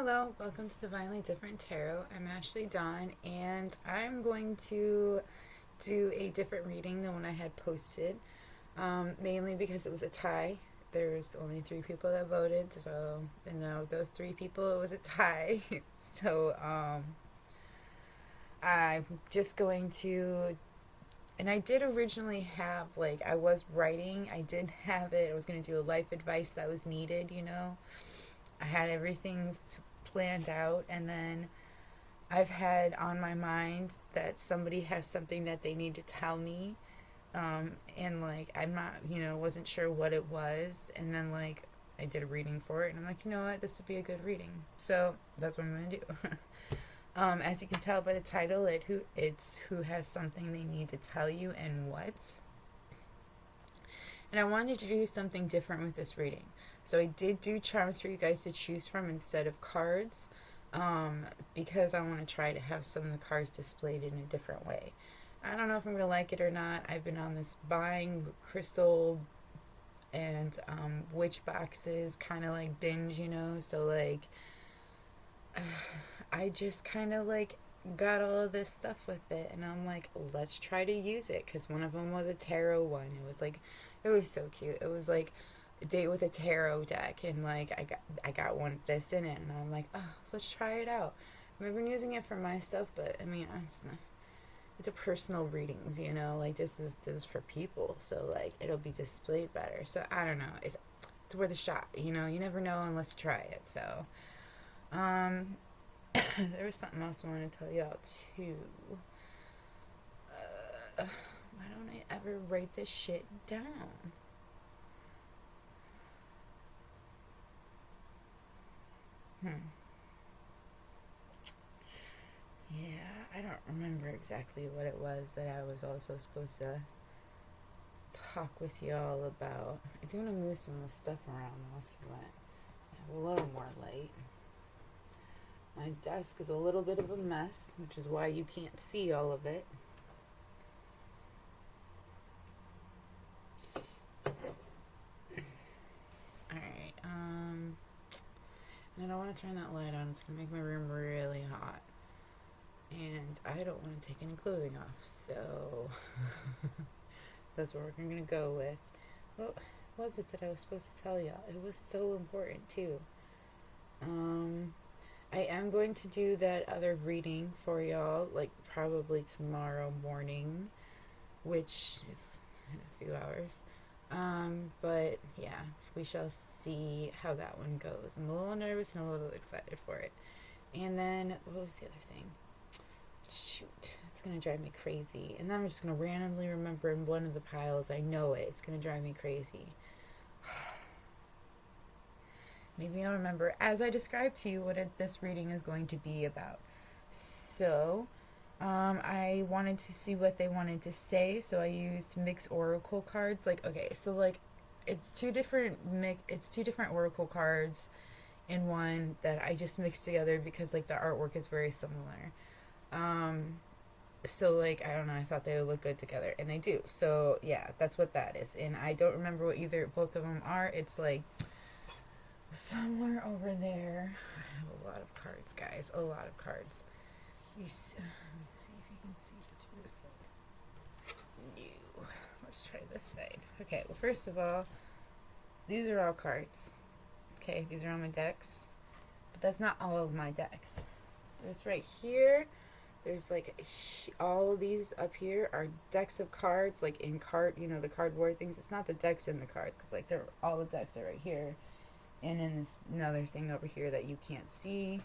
Hello, welcome to Divinely Different Tarot. I'm Ashley Dawn, and I'm going to do a different reading than when I had posted, mainly because it was a tie. There's only 3 people that voted, so those 3 people, it was a tie. so I'm just going to, and I did originally have, I was writing, I did have it, I was going to do a life advice that was needed. I had everything planned out, and then I've had on my mind that somebody has something that they need to tell me, and I'm not, wasn't sure what it was, and then I did a reading for it, and I'm like, you know what, this would be a good reading, so that's what I'm gonna do. As you can tell by the title, it's who has something they need to tell you and what. And I wanted to do something different with this reading. So I did do charms for you guys to choose from instead of cards, because I want to try to have some of the cards displayed in a different way. I don't know if I'm going to like it or not. I've been on this buying crystal and witch boxes kind of binge. So I just kind of got all of this stuff with it, and I'm like, let's try to use it, because one of them was a tarot one. It was so cute. It was like a date with a tarot deck, and I got one of this in it, and I'm like, oh, let's try it out. I've been using it for my stuff, but I mean, it's a personal readings. This is for people, so it'll be displayed better. So I don't know. It's worth a shot. You never know unless you try it. So there was something else I wanted to tell y'all too. Why don't I ever write this shit down? Yeah, I don't remember exactly what it was that I was also supposed to talk with y'all about. I do want to move some of the stuff around though, so that I have a little more light. My desk is a little bit of a mess, which is why you can't see all of it. Alright, and I don't want to turn that light on. It's going to make my room really hot. And I don't want to take any clothing off, so that's what we're going to go with. What was it that I was supposed to tell y'all? It was so important, too. I am going to do that other reading for y'all, probably tomorrow morning, which is in a few hours. But yeah, we shall see how that one goes. I'm a little nervous and a little excited for it. And then, what was the other thing? Shoot, it's going to drive me crazy. And then I'm just going to randomly remember in one of the piles. I know it. It's going to drive me crazy. Maybe I'll remember as I describe to you what this reading is going to be about. So, I wanted to see what they wanted to say, so I used mixed oracle cards. It's two different oracle cards in one that I just mixed together because the artwork is very similar. So I don't know, I thought they would look good together, and they do. So yeah, that's what that is. And I don't remember what both of them are. It's somewhere over there. I have a lot of cards, guys. A lot of cards. Let me see if you can see it through this side. No. Let's try this side. Okay, well, first of all, these are all cards. Okay, these are all my decks. But that's not all of my decks. There's right here. There's all of these up here are decks of cards, in card, the cardboard things. It's not the decks in the cards, because they're all the decks are right here. And then this another thing over here that you can't see.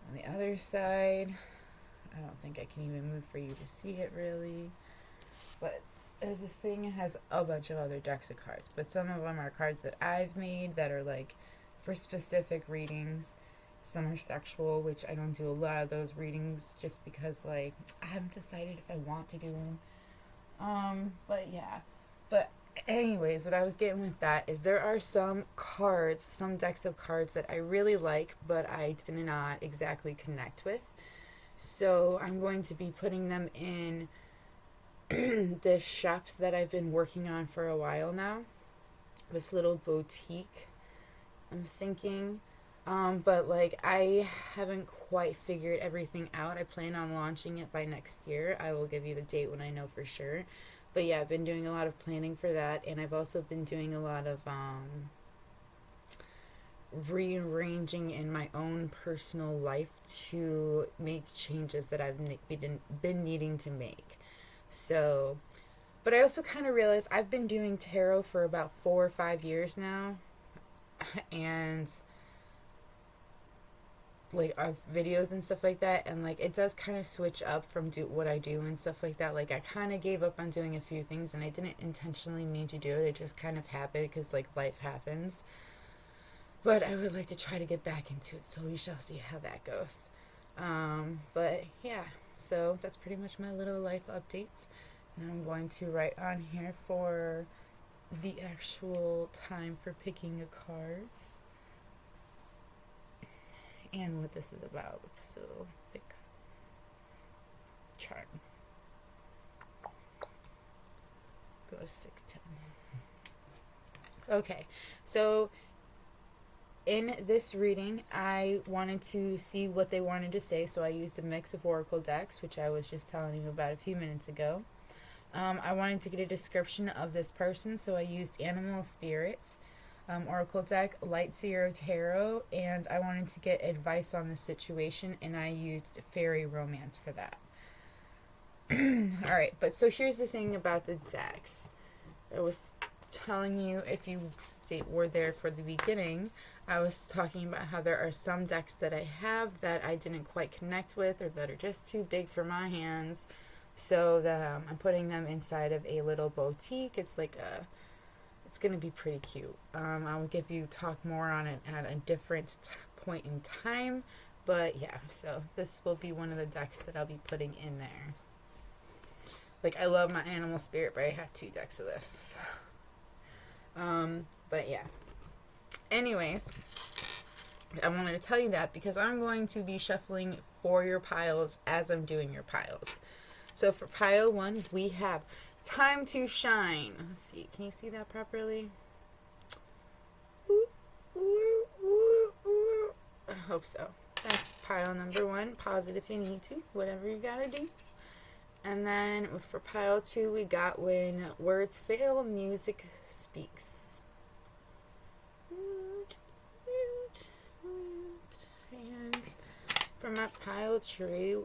On the other side, I don't think I can even move for you to see it really. But there's this thing that has a bunch of other decks of cards. But some of them are cards that I've made that are for specific readings. Some are sexual, which I don't do a lot of those readings just because I haven't decided if I want to do them. But yeah. But anyways, what I was getting with that is there are some decks of cards that I really like, but I did not exactly connect with. So I'm going to be putting them in this shop that I've been working on for a while now. This little boutique. I'm thinking But like I haven't quite figured everything out. I plan on launching it by next year. I will give you the date when I know for sure. But yeah, I've been doing a lot of planning for that, and I've also been doing a lot of rearranging in my own personal life to make changes that I've been needing to make. So, but I also kind of realized I've been doing tarot for about 4 or 5 years now, and like of videos and stuff like that, and like it does kind of switch up from what I do and stuff like that. Like I kind of gave up on doing a few things, and I didn't intentionally mean to do it. It just kind of happened because like life happens. But I would like to try to get back into it, so we shall see how that goes. But yeah, so that's pretty much my little life updates. And I'm going to write on here for the actual time for picking the cards and what this is about. So pick chart. Go 610. Okay, so in this reading, I wanted to see what they wanted to say, so I used a mix of oracle decks, which I was just telling you about a few minutes ago. I wanted to get a description of this person, so I used Animal Spirits, Oracle deck, Light Seer Tarot, and I wanted to get advice on the situation, and I used Fairy Romance for that. Alright, but so here's the thing about the decks. I was telling you, if you were there for the beginning, I was talking about how there are some decks that I have that I didn't quite connect with, or that are just too big for my hands, so that I'm putting them inside of a little boutique. It's like it's gonna be pretty cute. I'll talk more on it at a different point in time, but yeah, so this will be one of the decks that I'll be putting in there. Like, I love my Animal Spirit, but I have 2 decks of this, so. But yeah. Anyways, I wanted to tell you that because I'm going to be shuffling for your piles as I'm doing your piles. So for pile 1, we have Time to Shine. Let's see. Can you see that properly? I hope so. That's pile number 1. Pause it if you need to. Whatever you gotta do. And then for pile 2, we got When Words Fail, Music Speaks. And for my pile 3,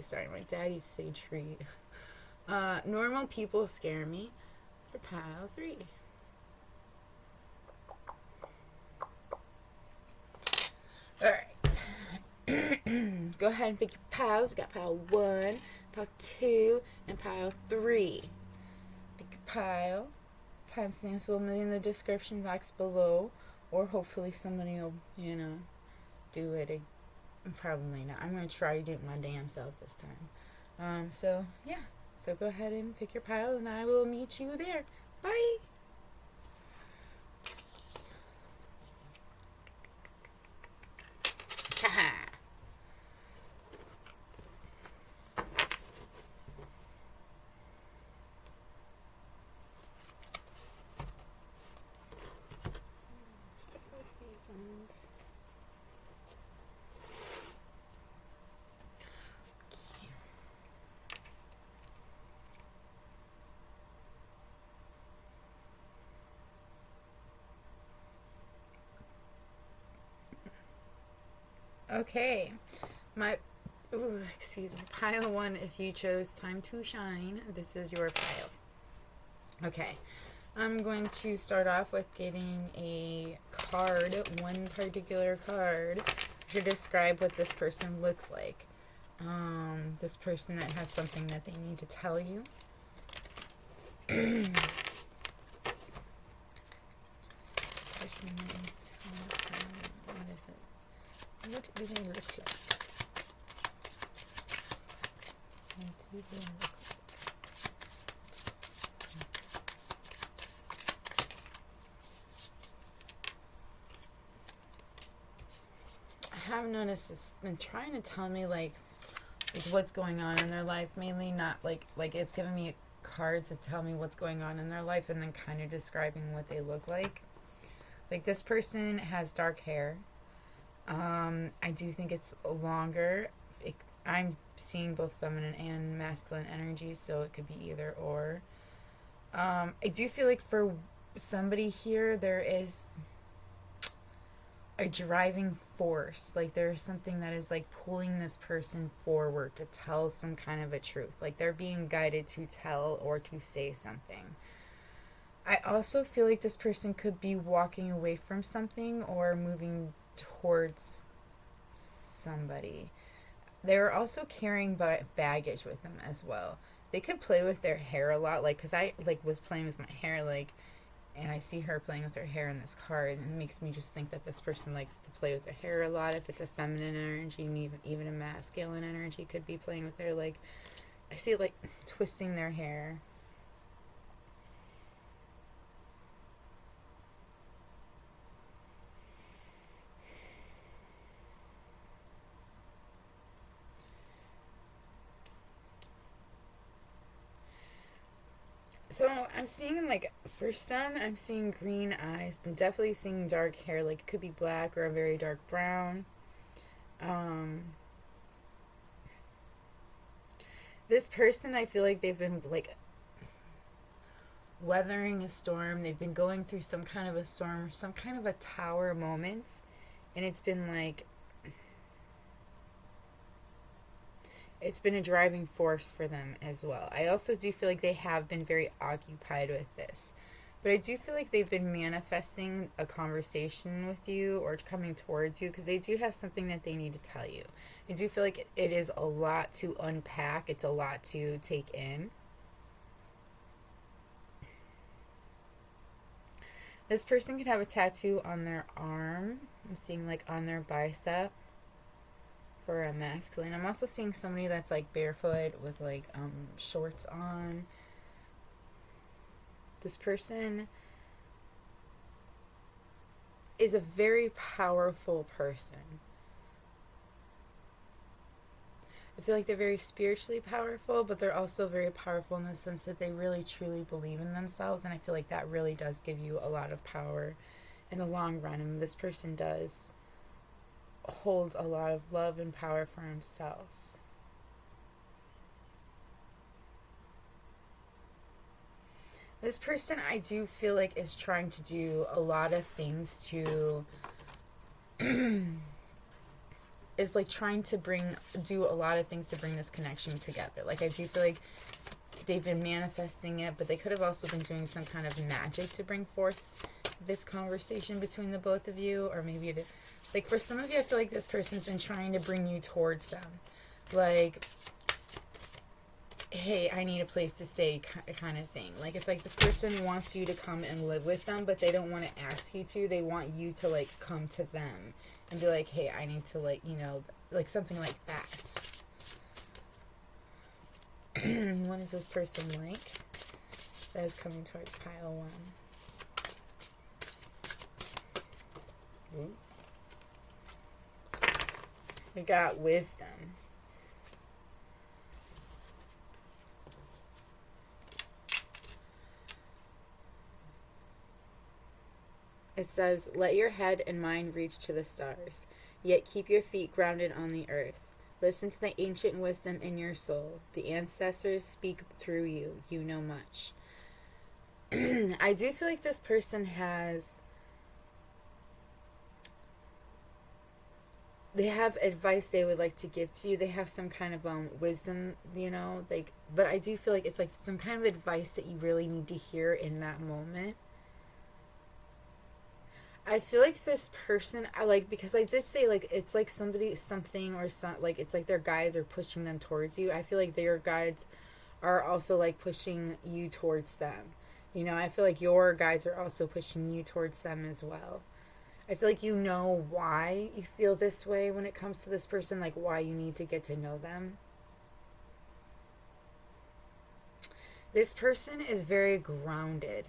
sorry, my dad used to say tree. Normal People Scare Me for pile 3. Alright. Go ahead and pick your piles. We got pile 1, pile 2, and pile 3. Pick a pile. Timestamps will be in the description box below, or hopefully somebody will, do it. Probably not. I'm going to try to do it my damn self this time. So, yeah. So go ahead and pick your pile, and I will meet you there. Bye! Haha! Okay, pile 1, if you chose Time to Shine, this is your pile. Okay, I'm going to start off with getting a card, one particular card, to describe what this person looks like. This person that has something that they need to tell you. Person that needs to tell you, what is it? What do they look like? I have noticed it's been trying to tell me like what's going on in their life, mainly not like it's giving me cards to tell me what's going on in their life and then kind of describing what they look like. Like, this person has dark hair. I do think it's longer. I'm seeing both feminine and masculine energies, so it could be either or. I do feel like for somebody here, there is a driving force. Like, there's something that is like pulling this person forward to tell some kind of a truth. Like, they're being guided to tell or to say something. I also feel like this person could be walking away from something or moving towards somebody. They're also carrying baggage with them as well. They could play with their hair a lot, like, because I like was playing with my hair, like, and I see her playing with her hair in this card, and it makes me just think that this person likes to play with their hair a lot. If it's a feminine energy, even a masculine energy could be playing with their, like, I see it like twisting their hair. So I'm seeing, like, for some, I'm seeing green eyes, but definitely seeing dark hair. Like, it could be black or a very dark brown. Um, this person, I feel like they've been, like, weathering a storm. They've been going through some kind of a storm, some kind of a tower moment. And it's been a driving force for them as well. I also do feel like they have been very occupied with this. But I do feel like they've been manifesting a conversation with you or coming towards you because they do have something that they need to tell you. I do feel like it is a lot to unpack. It's a lot to take in. This person could have a tattoo on their arm. I'm seeing, like, on their bicep for a masculine. I'm also seeing somebody that's, like, barefoot with, like, shorts on. This person is a very powerful person. I feel like they're very spiritually powerful, but they're also very powerful in the sense that they really truly believe in themselves, and I feel like that really does give you a lot of power in the long run. And this person does hold a lot of love and power for himself. This person, I do feel like, is trying to do a lot of things to is like trying to do a lot of things to bring this connection together. Like, I do feel like they've been manifesting it, but they could have also been doing some kind of magic to bring forth this conversation between the both of you. Or maybe like, for some of you, I feel like this person's been trying to bring you towards them. Like, hey, I need a place to stay kind of thing. Like, it's like this person wants you to come and live with them, but they don't want to ask you to. They want you to, like, come to them and be like, hey, I need to, like, like something like that. What is this person like? That is coming towards pile one. We got wisdom. It says, let your head and mind reach to the stars, yet keep your feet grounded on the earth. Listen to the ancient wisdom in your soul. The ancestors speak through you. You know much. I do feel like this person they have advice they would like to give to you. They have some kind of wisdom, like, but I do feel like it's like some kind of advice that you really need to hear in that moment. I feel like this person, because I did say, like, it's like something, or like, it's like their guides are pushing them towards you. I feel like their guides are also, like, pushing you towards them. I feel like your guides are also pushing you towards them as well. I feel like you know why you feel this way when it comes to this person, like, why you need to get to know them. This person is very grounded.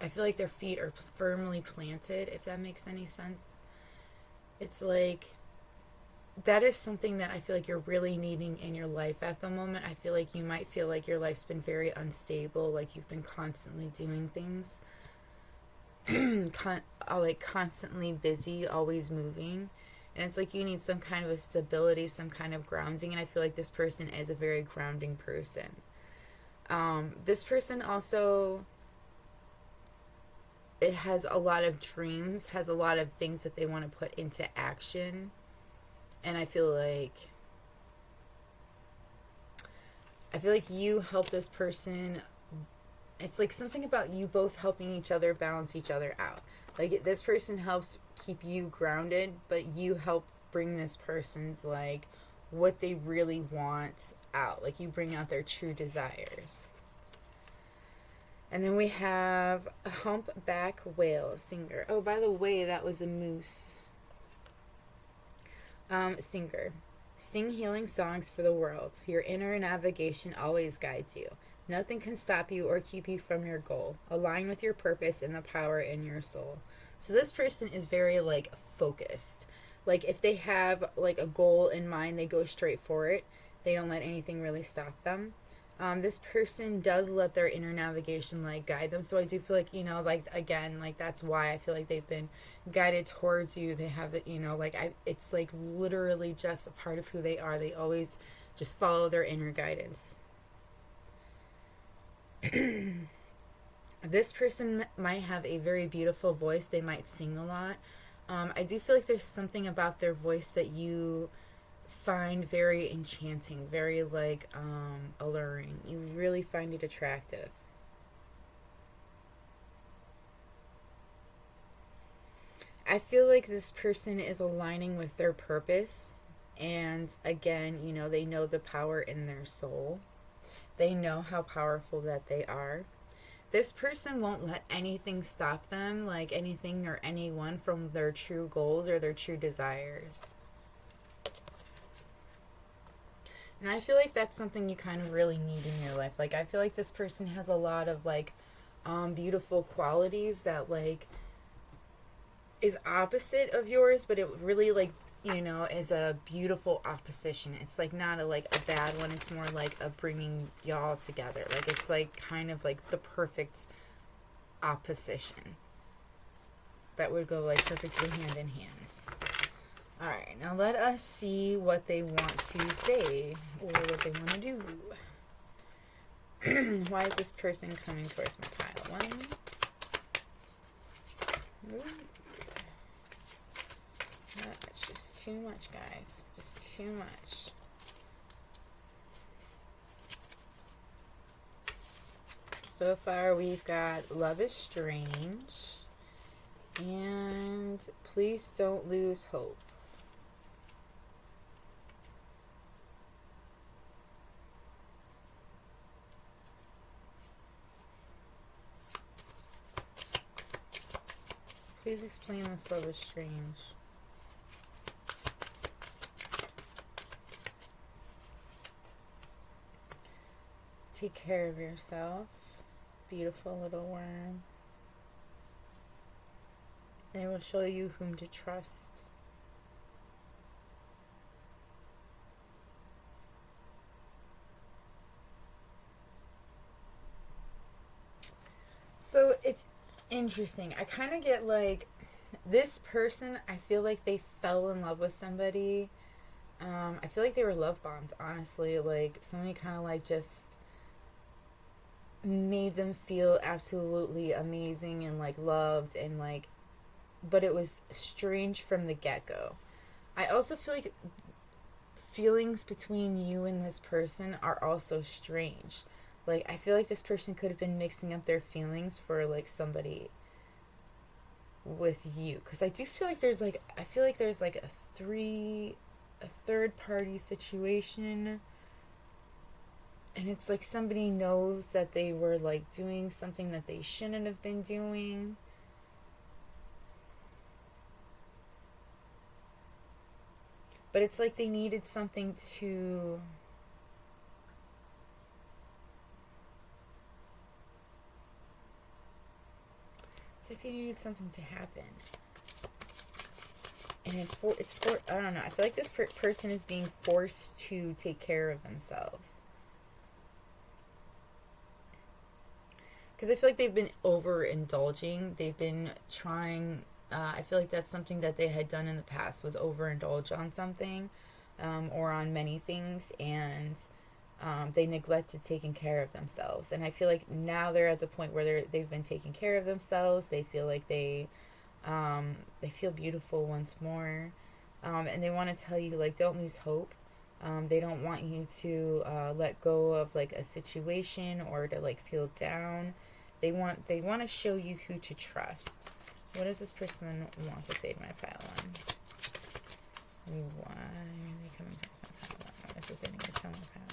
I feel like their feet are firmly planted, if that makes any sense. It's like, that is something that I feel like you're really needing in your life at the moment. I feel like you might feel like your life's been very unstable, like you've been constantly doing things. like constantly busy, always moving. And it's like you need some kind of a stability, some kind of grounding. And I feel like this person is a very grounding person. This person also, it has a lot of dreams, has a lot of things that they want to put into action. And I feel like you help this person. It's like something about you both helping each other balance each other out. Like this person helps keep you grounded, but you help bring this person's like what they really want out. Like you bring out their true desires. And then we have a humpback whale singer. Oh, by the way, that was a moose. Singer. Sing healing songs for the world. Your inner navigation always guides you. Nothing can stop you or keep you from your goal. Align with your purpose and the power in your soul. So this person is very like focused. Like if they have like a goal in mind, they go straight for it. They don't let anything really stop them. This person does let their inner navigation like guide them. So I do feel like, like again, like that's why I feel like they've been guided towards you. They have that, it's like literally just a part of who they are. They always just follow their inner guidance. This person might have a very beautiful voice. They might sing a lot. I do feel like there's something about their voice that you find very enchanting, very like alluring. You really find it attractive. I feel like this person is aligning with their purpose, and again, they know the power in their soul. They know how powerful that they are. This person won't let anything stop them, like anything or anyone, from their true goals or their true desires. And I feel like that's something you kind of really need in your life. Like I feel like this person has a lot of like beautiful qualities that like is opposite of yours, but it really like is a beautiful opposition. It's like not a bad one. It's more like a bringing y'all together. Like it's like kind of like the perfect opposition that would go like perfectly hand in hand. All right, now let us see what they want to say or what they want to do. Why is this person coming towards my pile? One. Ooh. That's just too much, guys. Just too much. So far, we've got love is strange and please don't lose hope. Please explain this love is strange. Take care of yourself, beautiful little worm. They will show you whom to trust. So it's interesting. I kind of get like this person, I feel like they fell in love with somebody. I feel like they were love bombed, honestly. Like somebody kind of like just made them feel absolutely amazing and like loved and like, but it was strange from the get-go. I also feel like feelings between you and this person are also strange. Like I feel like this person could have been mixing up their feelings for like somebody with you, because I do feel like there's like, I feel like there's like a third party situation, and it's like somebody knows that they were like doing something that they shouldn't have been doing. But it's like they needed something to they needed something to happen. And it's for I don't know. I feel like this person is being forced to take care of themselves. because I feel like they've been overindulging. They've been trying. I feel like that's something that they had done in the past, was overindulge on something, or on many things, and they neglected taking care of themselves. And I feel like now they're at the point where they've been taking care of themselves. They feel like they feel beautiful once more, and they want to tell you, like, don't lose hope. They don't want you to let go of like a situation or to like feel down. They want to show you who to trust. What does this person want to say to my pile on? Why are they coming to my pile on? What is it they need to tell my pile on?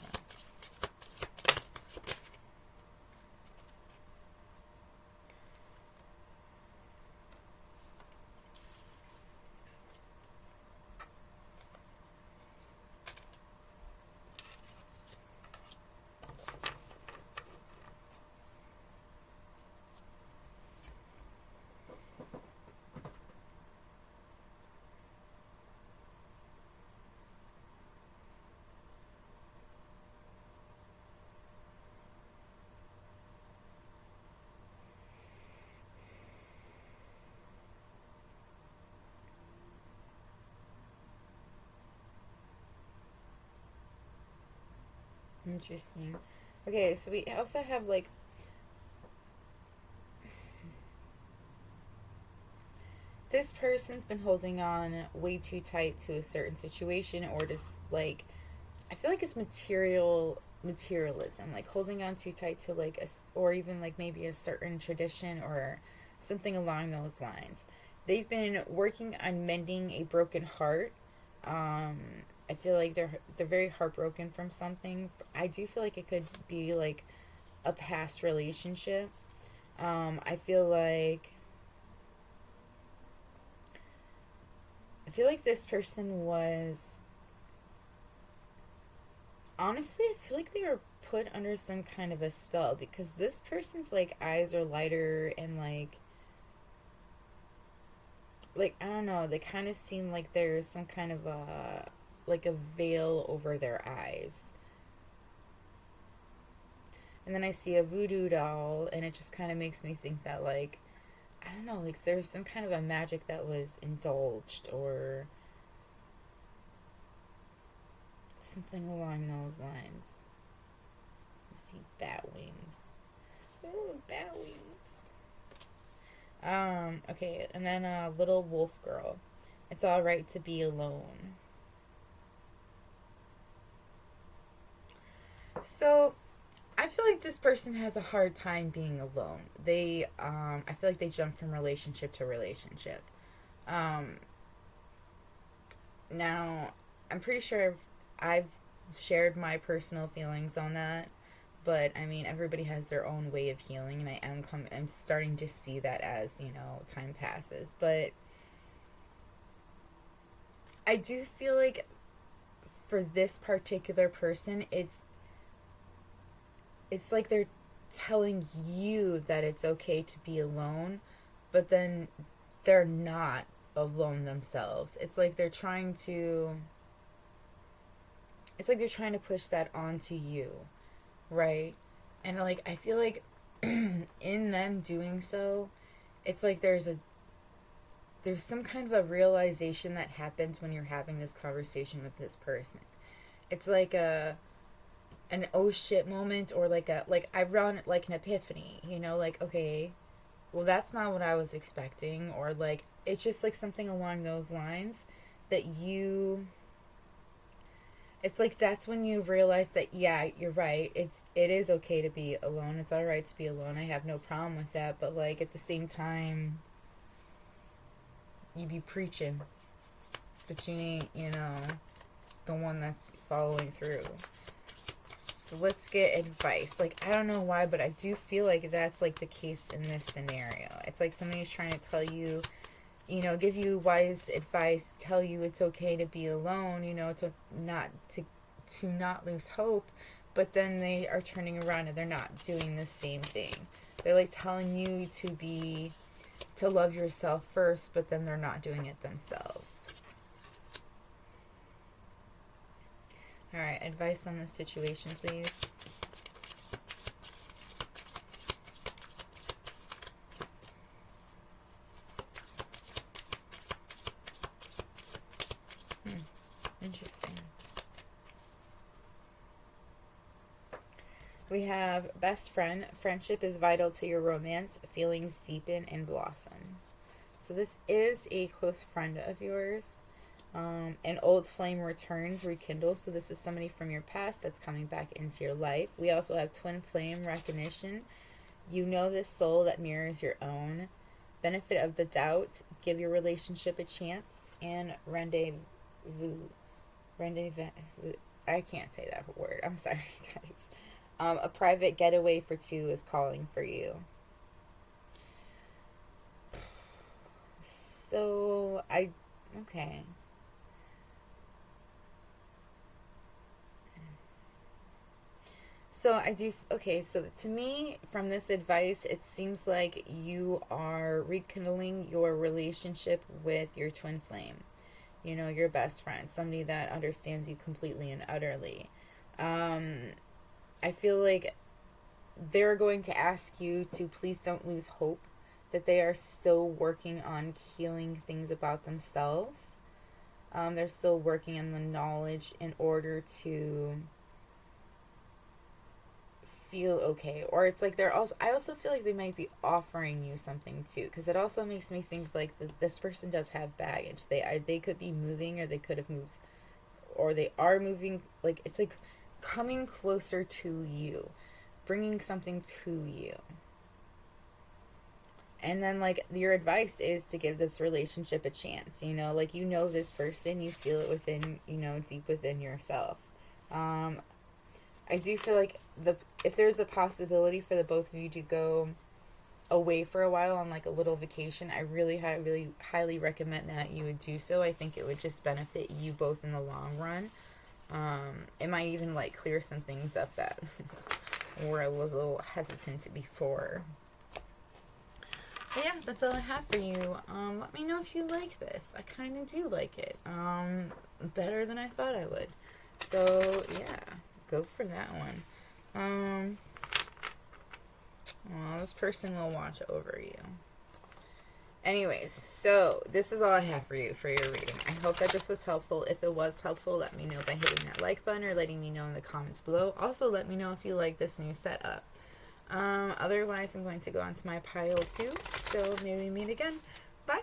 Interesting. Okay, so we also have like this person's been holding on way too tight to a certain situation, or just like, I feel like it's materialism, like holding on too tight to like or even like maybe a certain tradition or something along those lines. They've been working on mending a broken heart. I feel like they're very heartbroken from something. I do feel like it could be like a past relationship. I feel like this person was, honestly, I feel like they were put under some kind of a spell, because this person's like eyes are lighter, and like I don't know, they kind of seem like there's some kind of a veil over their eyes. And then I see a voodoo doll, and it just kind of makes me think that, like, I don't know, like there's some kind of a magic that was indulged, or something along those lines. I see bat wings. Ooh, bat wings. Okay, and then little wolf girl. It's alright to be alone. So, I feel like this person has a hard time being alone. I feel like they jump from relationship to relationship. Um, Now, I'm pretty sure I've shared my personal feelings on that, but I mean, everybody has their own way of healing, and I'm starting to see that as, time passes. But I do feel like for this particular person, it's like they're telling you that it's okay to be alone, but then they're not alone themselves. It's like they're trying to push that onto you, right? And like I feel like in them doing so, it's like there's some kind of a realization that happens when you're having this conversation with this person. It's like an oh shit moment, or like I run it like an epiphany, like, okay, well, that's not what I was expecting, or like it's just like something along those lines that you it's like that's when you realize that, yeah, you're right, it is okay to be alone, it's all right to be alone, I have no problem with that, but like at the same time you be preaching, but you ain't, the one that's following through. So let's get advice. Like, I don't know why, but I do feel like that's like the case in this scenario. It's like somebody's trying to tell you, give you wise advice, tell you it's okay to be alone, to not lose hope, but then they are turning around and they're not doing the same thing. They're like telling you to love yourself first, but then they're not doing it themselves. All right, advice on this situation, please. We have best friend. Friendship is vital to your romance. Feelings deepen and blossom. So this is a close friend of yours. An old flame returns, rekindles. So this is somebody from your past that's coming back into your life. We also have twin flame recognition. You know this soul that mirrors your own. Benefit of the doubt. Give your relationship a chance. And rendezvous. Rendezvous. I can't say that word. I'm sorry, guys. A private getaway for two is calling for you. So, okay. So so to me, from this advice, it seems like you are rekindling your relationship with your twin flame. You know, your best friend, somebody that understands you completely and utterly. I feel like they're going to ask you to please don't lose hope, that they are still working on healing things about themselves. They're still working on the knowledge in order to feel okay. Or it's like I also feel like they might be offering you something too, because it also makes me think like this person does have baggage. They could be moving, or they could have moved, or they are moving. Like, it's like coming closer to you, bringing something to you. And then, like, your advice is to give this relationship a chance. You know, like, you know this person, you feel it within, you know, deep within yourself. I do feel like if there's a possibility for the both of you to go away for a while on like a little vacation, I really highly recommend that you would do so. I think it would just benefit you both in the long run. It might even like clear some things up that were a little hesitant before. But yeah, that's all I have for you. Let me know if you like this. I kind of do like it. Better than I thought I would. So yeah, go for that one. Well, this person will watch over you. Anyways, so this is all I have for you for your reading. I hope that this was helpful. If it was helpful, let me know by hitting that like button or letting me know in the comments below. Also, let me know if you like this new setup. Otherwise, I'm going to go on to my pile too. So maybe we meet again. Bye.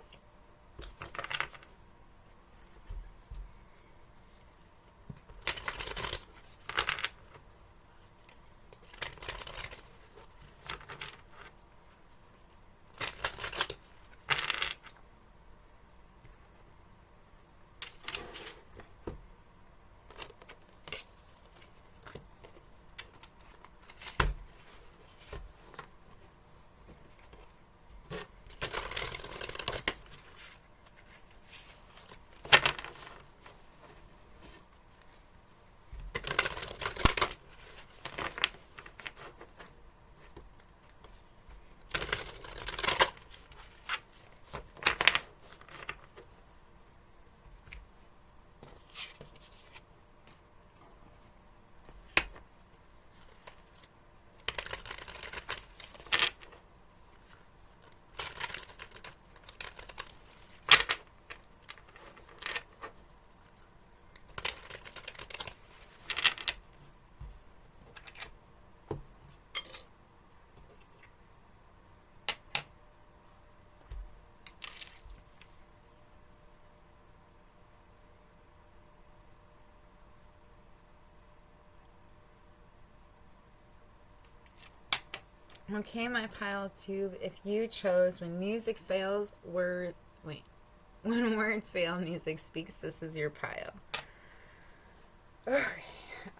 Okay, my pile two. If you chose when music fails, when words fail, music speaks, this is your pile. Okay.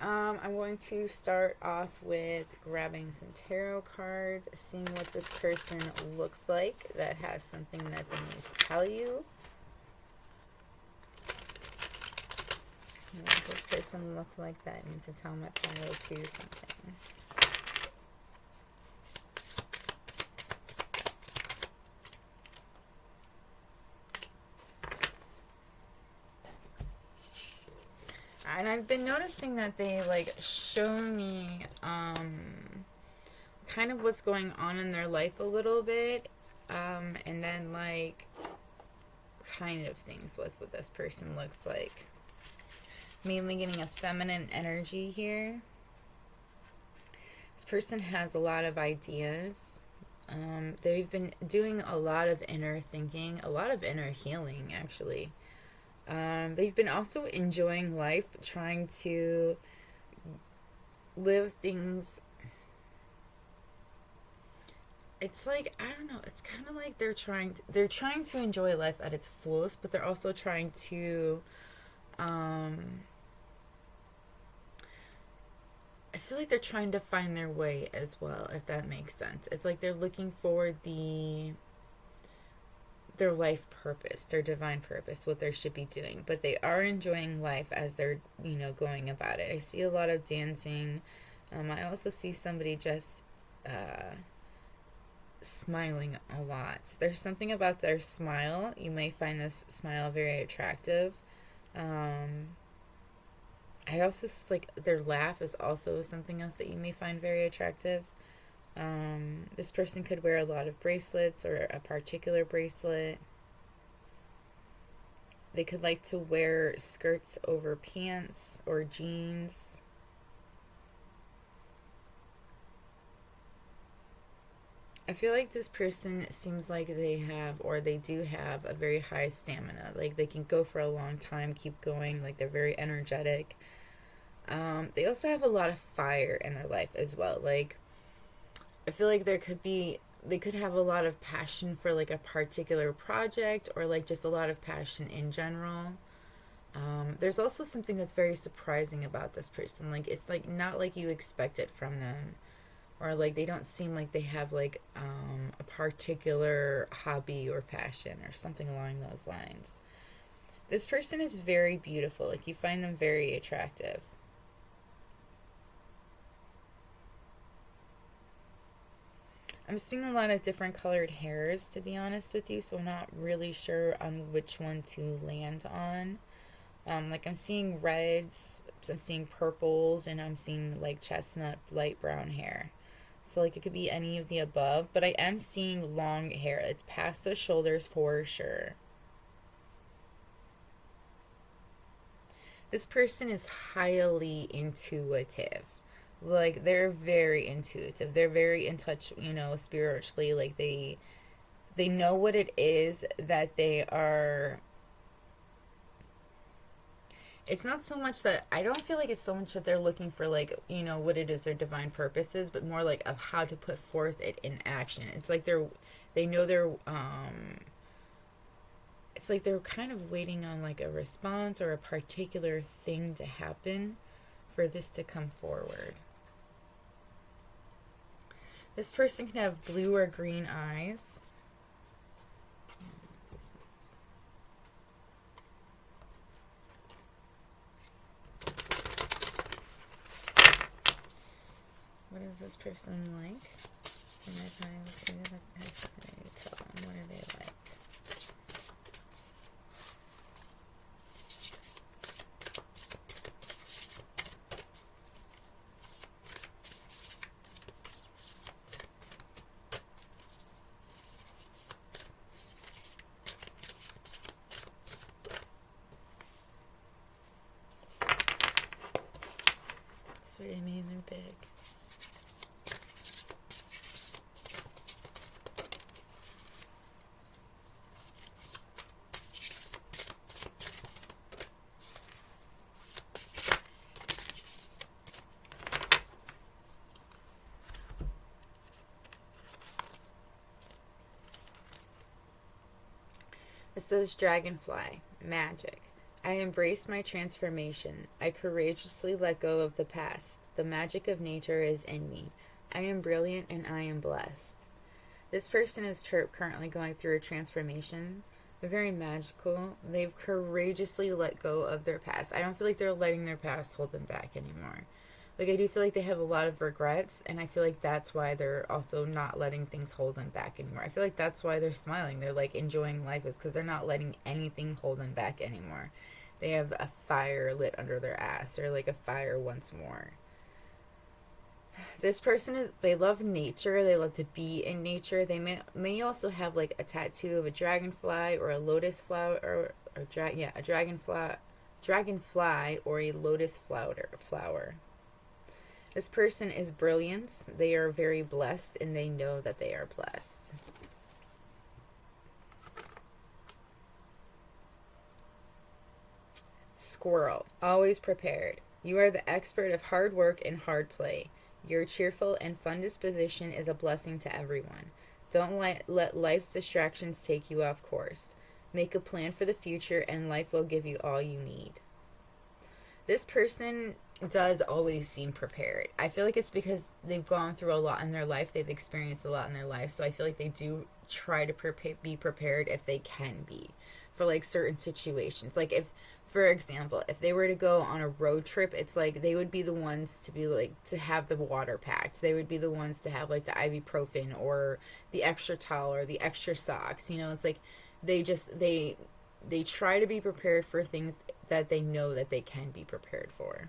I'm going to start off with grabbing some tarot cards, seeing what this person looks like that has something that they need to tell you. What does this person look like that needs to tell my pile two something? And I've been noticing that they like show me kind of what's going on in their life a little bit, and then like kind of things with what this person looks like. Mainly getting a feminine energy here. This person has a lot of ideas. They've been doing a lot of inner thinking, a lot of inner healing, actually. They've been also enjoying life, trying to live things. It's like, I don't know, it's kind of like they're trying to enjoy life at its fullest, but they're also trying to um I feel like they're trying to find their way as well, if that makes sense. It's like they're looking for their life purpose, their divine purpose, what they should be doing. But they are enjoying life as they're, going about it. I see a lot of dancing. I also see somebody just smiling a lot. There's something about their smile. You may find this smile very attractive. I also like their laugh is also something else that you may find very attractive. This person could wear a lot of bracelets or a particular bracelet. They could like to wear skirts over pants or jeans. I feel like this person seems like they have, or they do have, a very high stamina. Like they can go for a long time, keep going. Like they're very energetic. They also have a lot of fire in their life as well. Like I feel like they could have a lot of passion for like a particular project, or like just a lot of passion in general. There's also something that's very surprising about this person. Like it's like not like you expect it from them, or like they don't seem like they have like a particular hobby or passion or something along those lines. This person is very beautiful. Like you find them very attractive. I'm seeing a lot of different colored hairs, to be honest with you, so I'm not really sure on which one to land on. Like I'm seeing reds, I'm seeing purples, and I'm seeing like chestnut, light brown hair. So like it could be any of the above, but I am seeing long hair. It's past the shoulders for sure. This person is highly intuitive. Like they're very intuitive. They're very in touch, spiritually. Like they know what it is that they are. It's not so much that, I don't feel like it's so much that they're looking for like, what it is their divine purpose is, but more like of how to put forth it in action. It's like they know they're it's like they're kind of waiting on like a response or a particular thing to happen for this to come forward. This person can have blue or green eyes. What is this person like? And I find too that has to tell them, what are they like? That's what I mean, they're big. It says dragonfly, magic. I embrace my transformation. I courageously let go of the past. The magic of nature is in me. I am brilliant and I am blessed. This person is currently going through a transformation. They're very magical. They've courageously let go of their past. I don't feel like they're letting their past hold them back anymore. Like, I do feel like they have a lot of regrets, and I feel like that's why they're also not letting things hold them back anymore. I feel like that's why they're smiling. They're, like, enjoying life, is because they're not letting anything hold them back anymore. They have a fire lit under their ass, or, like, a fire once more. This person they love nature. They love to be in nature. They may also have, like, a tattoo of a dragonfly or a lotus flower, or a dragonfly or a lotus flower. This person is brilliance. They are very blessed and they know that they are blessed. Squirrel, always prepared. You are the expert of hard work and hard play. Your cheerful and fun disposition is a blessing to everyone. Don't let life's distractions take you off course. Make a plan for the future and life will give you all you need. This person does always seem prepared. I feel like it's because they've gone through a lot in their life. They've experienced a lot in their life. So I feel like they do try to be prepared if they can be for like certain situations. Like if, for example, if they were to go on a road trip, it's like they would be the ones to be like to have the water packed. They would be the ones to have like the ibuprofen or the extra towel or the extra socks. You know, it's like they try to be prepared for things that they know that they can be prepared for.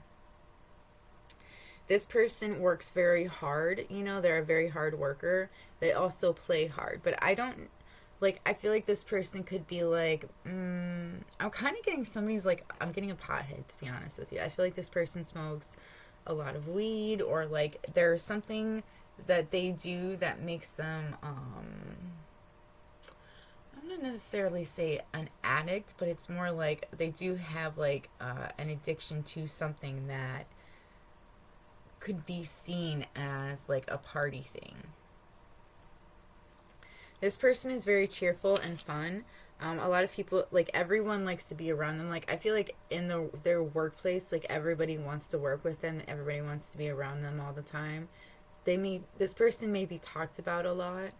This person works very hard, you know, they're a very hard worker. They also play hard, but I don't like, I feel like this person could be like, I'm kind of getting somebody's like, I'm getting a pothead, to be honest with you. I feel like this person smokes a lot of weed, or like there's something that they do that makes them, I'm not necessarily say an addict, but it's more like they do have like an addiction to something that could be seen as like a party thing. This person is very cheerful and fun. A lot of people, like everyone likes to be around them. Like I feel like in their workplace, like everybody wants to work with them. Everybody wants to be around them all the time. This person may be talked about a lot.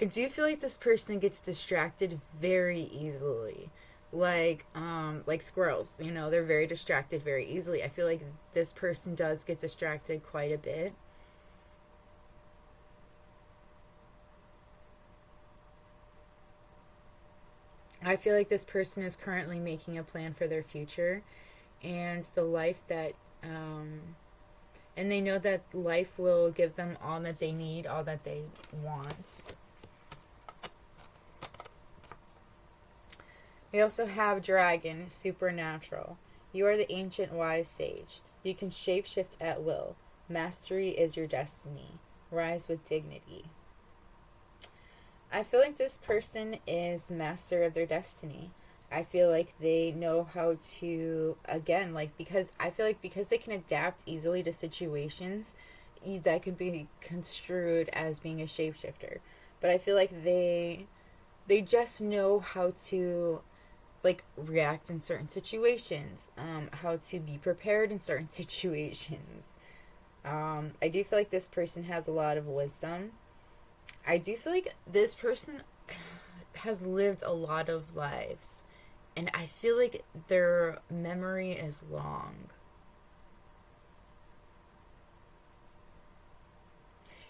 I do feel like this person gets distracted very easily. Like squirrels, you know, they're very distracted very easily. I feel like this person does get distracted quite a bit. I feel like this person is currently making a plan for their future and the life that, and they know that life will give them all that they need, all that they want. We also have dragon, supernatural. You are the ancient wise sage. You can shapeshift at will. Mastery is your destiny. Rise with dignity. I feel like this person is the master of their destiny. I feel like they know how to, again, like, because I feel like because they can adapt easily to situations, that could be construed as being a shapeshifter. But I feel like they just know how to like react in certain situations, how to be prepared in certain situations. I do feel like this person has a lot of wisdom. I do feel like this person has lived a lot of lives, and I feel like their memory is long.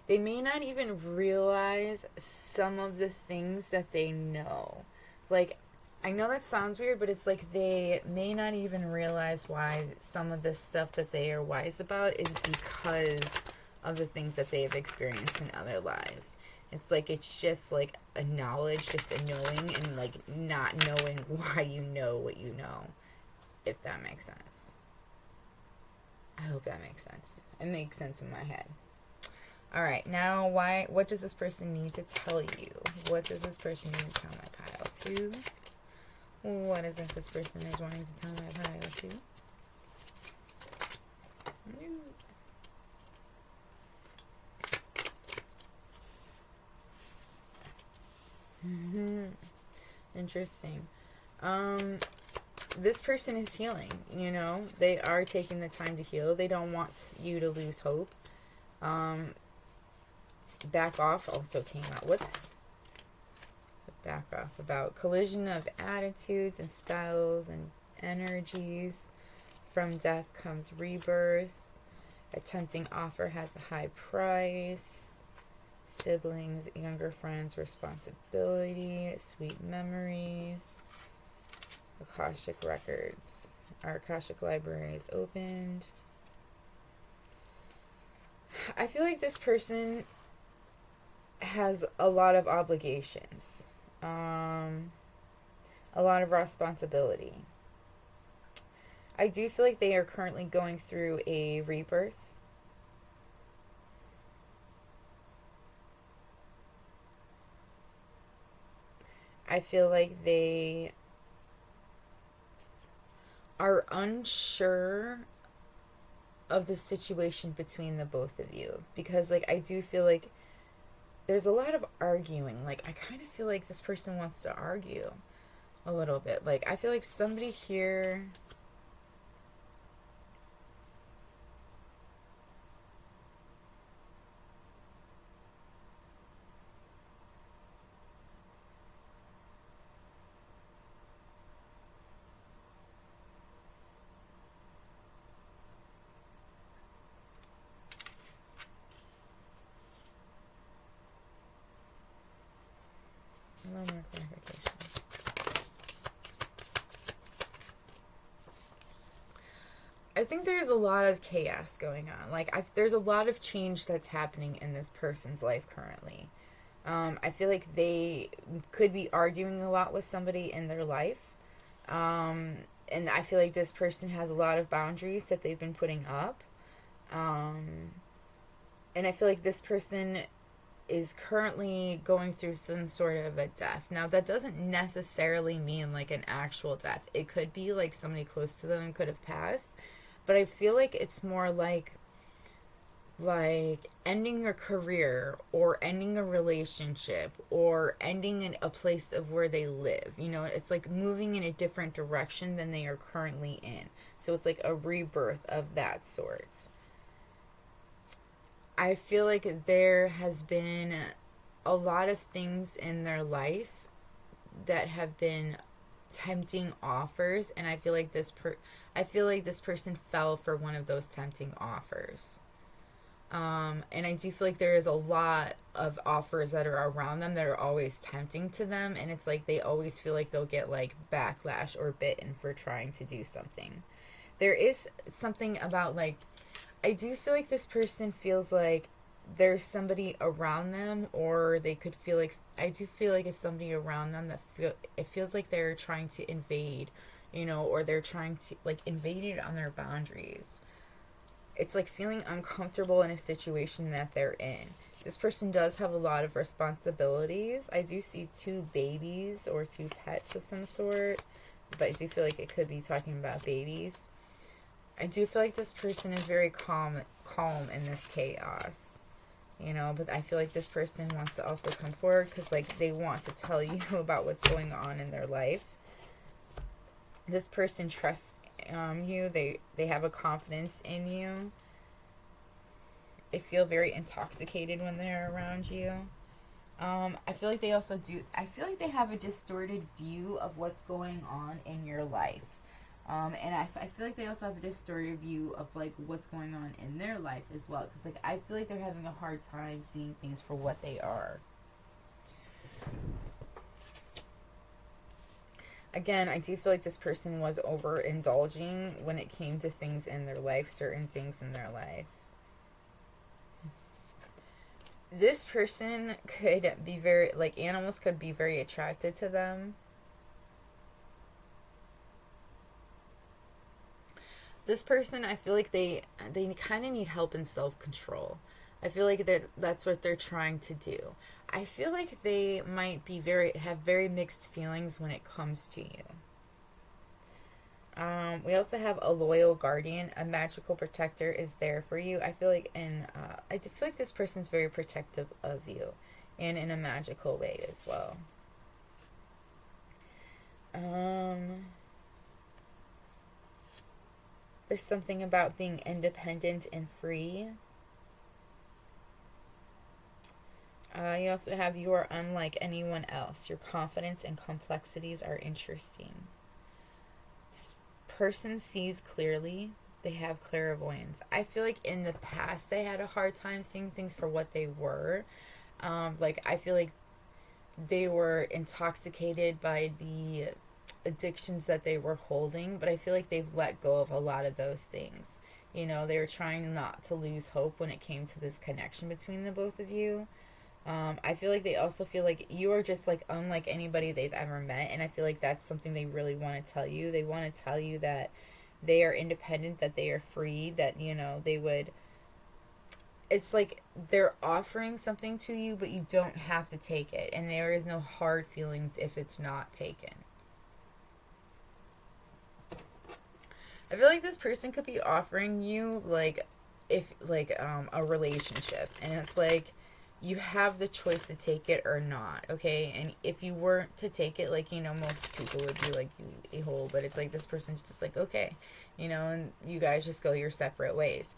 They may not even realize some of the things that they know. Like, I know that sounds weird, but it's like they may not even realize why some of the stuff that they are wise about is because of the things that they have experienced in other lives. It's like it's just like a knowledge, just a knowing, and like not knowing why you know what you know, if that makes sense. I hope that makes sense. It makes sense in my head. All right, now what does this person need to tell you? What does this person need to tell my pile to? What is it this person is wanting to tell my pile to? Interesting. This person is healing, you know? They are taking the time to heal. They don't want you to lose hope. Back off also came out. What's the back off about? Collision of attitudes and styles and energies. From death comes rebirth. A tempting offer has a high price. Siblings, younger friends, responsibility, sweet memories. Akashic records. Our Akashic library is opened. I feel like this person has a lot of obligations, a lot of responsibility. I do feel like they are currently going through a rebirth. I feel like they are unsure of the situation between the both of you, because like I do feel like there's a lot of arguing. Like I kind of feel like this person wants to argue a little bit. Like I feel like somebody here, a little more clarification. I think there's a lot of chaos going on. Like there's a lot of change that's happening in this person's life currently. I feel like they could be arguing a lot with somebody in their life. And I feel like this person has a lot of boundaries that they've been putting up. Um, and I feel like this person is currently going through some sort of a death. Now, that doesn't necessarily mean like an actual death. It could be like somebody close to them could have passed. But I feel like it's more like ending a career or ending a relationship or ending in a place of where they live. You know, it's like moving in a different direction than they are currently in. So it's like a rebirth of that sort. I feel like there has been a lot of things in their life that have been tempting offers, and I feel like this person fell for one of those tempting offers. And I do feel like there is a lot of offers that are around them that are always tempting to them, and it's like they always feel like they'll get like backlash or bitten for trying to do something. There is something about like I do feel like this person feels like there's somebody around them, or they could feel like I do feel like it's somebody around them that it feels like they're trying to invade, you know, or they're trying to like invade it on their boundaries. It's like feeling uncomfortable in a situation that they're in. This person does have a lot of responsibilities. I do see two babies or two pets of some sort, but I do feel like it could be talking about babies. I do feel like this person is very calm in this chaos, you know, but I feel like this person wants to also come forward because like they want to tell you about what's going on in their life. This person trusts you. They have a confidence in you. They feel very intoxicated when they're around you. I feel like they also do. I feel like they have a distorted view of what's going on in your life. And I feel like they also have a distorted view of like what's going on in their life as well. Because like I feel like they're having a hard time seeing things for what they are. Again, I do feel like this person was overindulging when it came to things in their life, certain things in their life. This person could be very, like, animals could be very attracted to them. This person, I feel like they kind of need help in self-control. I feel like that's what they're trying to do. I feel like they might be have very mixed feelings when it comes to you. We also have a loyal guardian, a magical protector is there for you. I feel like I feel like this person's very protective of you, and in a magical way as well. There's something about being independent and free. You also have you are unlike anyone else. Your confidence and complexities are interesting. This person sees clearly. They have clairvoyance. I feel like in the past they had a hard time seeing things for what they were. Like I feel like they were intoxicated by the addictions that they were holding, but I feel like they've let go of a lot of those things. You know, they were trying not to lose hope when it came to this connection between the both of you. I feel like they also feel like you are just like unlike anybody they've ever met, and I feel like that's something they really want to tell you. They want to tell you that they are independent, that they are free, that, they would, it's like they're offering something to you, but you don't have to take it. And there is no hard feelings if it's not taken. I feel like this person could be offering you, like, if, like, a relationship. And it's like, you have the choice to take it or not, okay? And if you weren't to take it, like, most people would be like, you a-hole. But it's like, this person's just like, okay. And you guys just go your separate ways.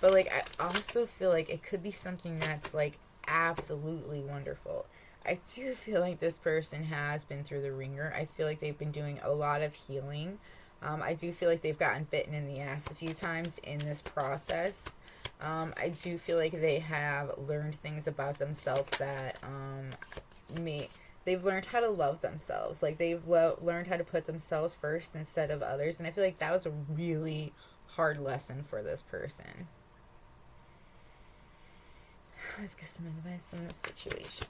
But, like, I also feel like it could be something that's, like, absolutely wonderful. I do feel like this person has been through the ringer. I feel like they've been doing a lot of healing. I do feel like they've gotten bitten in the ass a few times in this process. I do feel like they have learned things about themselves that they've learned how to love themselves. Like, they've learned how to put themselves first instead of others. And I feel like that was a really hard lesson for this person. Let's get some advice on this situation.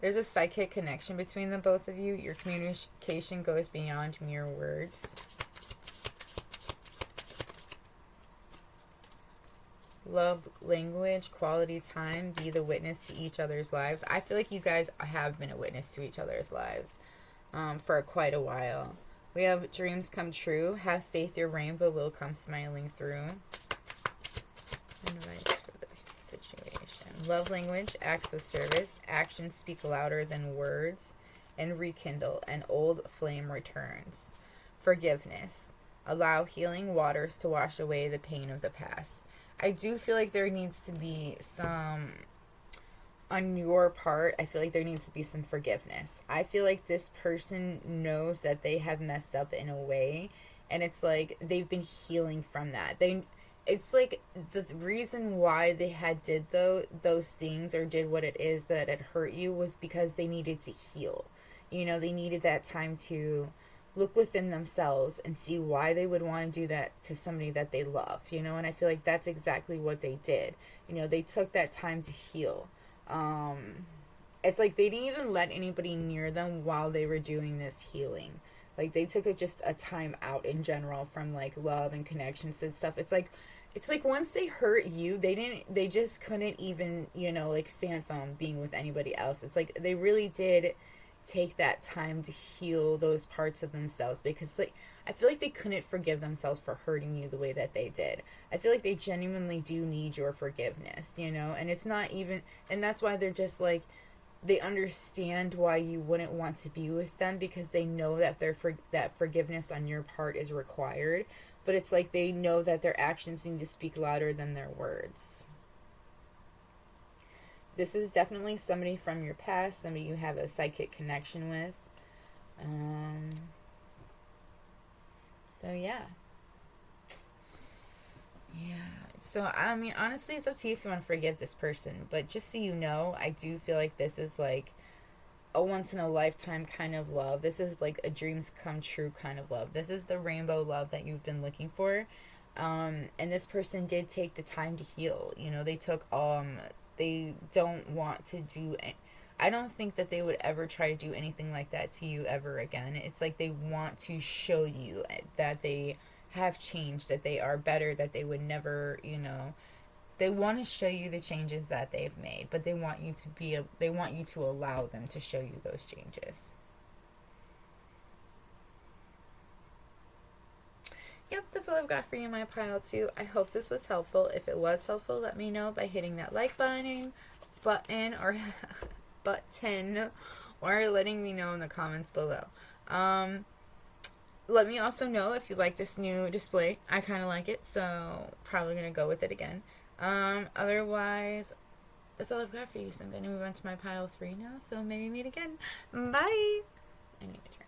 There's a psychic connection between the both of you. Your communication goes beyond mere words. Love language, quality time, be the witness to each other's lives. I feel like you guys have been a witness to each other's lives for quite a while. We have dreams come true. Have faith your rainbow will come smiling through. Advice for this situation. Love language, acts of service. Actions speak louder than words. And rekindle. An old flame returns. Forgiveness. Allow healing waters to wash away the pain of the past. I do feel like there needs to be some... On your part, I feel like there needs to be some forgiveness. I feel like this person knows that they have messed up in a way, and it's like they've been healing from that. It's like the reason why they did those things or did what it is that had hurt you was because they needed to heal. They needed that time to look within themselves and see why they would want to do that to somebody that they love. And I feel like that's exactly what they did. They took that time to heal. It's like they didn't even let anybody near them while they were doing this healing. Like, they took just a time out in general from, like, love and connections and stuff. It's like once they hurt you, they just couldn't even, like, fathom being with anybody else. It's like they really did take that time to heal those parts of themselves, because, like, I feel like they couldn't forgive themselves for hurting you the way that they did. I feel like they genuinely do need your forgiveness, and it's not even, and that's why they're just like, they understand why you wouldn't want to be with them, because they know that that forgiveness on your part is required, but it's like they know that their actions need to speak louder than their words. This is definitely somebody from your past, somebody you have a psychic connection with. So, yeah. Yeah. So, I mean, honestly, it's up to you if you want to forgive this person. But just so you know, I do feel like this is like a once-in-a-lifetime kind of love. This is like a dreams come true kind of love. This is the rainbow love that you've been looking for. And this person did take the time to heal. They took... They don't want to do... I don't think that they would ever try to do anything like that to you ever again. It's like they want to show you that they have changed, that they are better, that they would never, They want to show you the changes that they've made, but they want you to allow them to show you those changes. Yep, that's all I've got for you in my pile too. I hope this was helpful. If it was helpful, let me know by hitting that like button or button, or letting me know in the comments below. Let me also know if you like this new display. I kind of like it, so probably gonna go with it again. Otherwise, that's all I've got for you. So I'm gonna move on to my pile 3 now. So maybe meet again. Bye. I need a drink.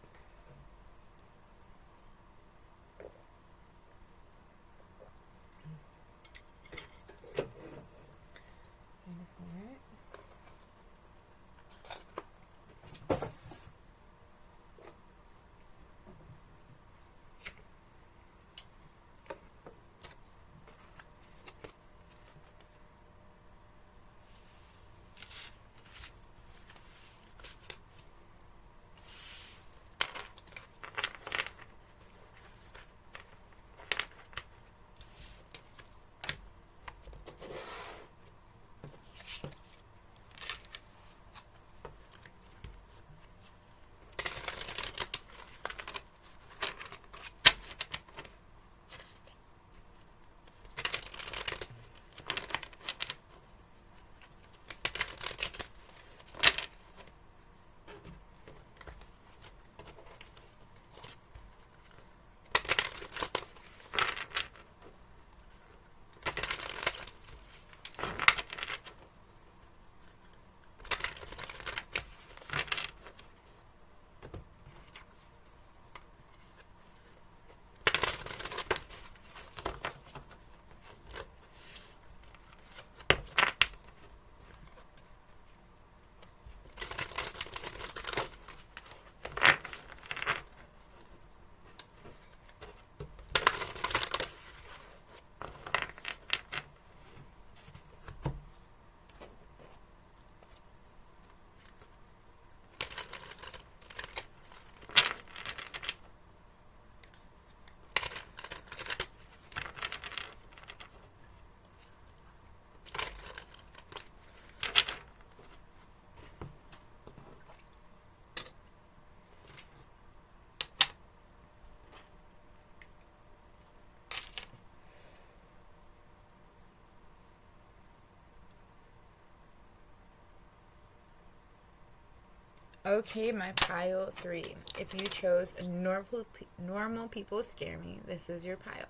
Okay, my pile 3. If you chose normal people scare me, this is your pile.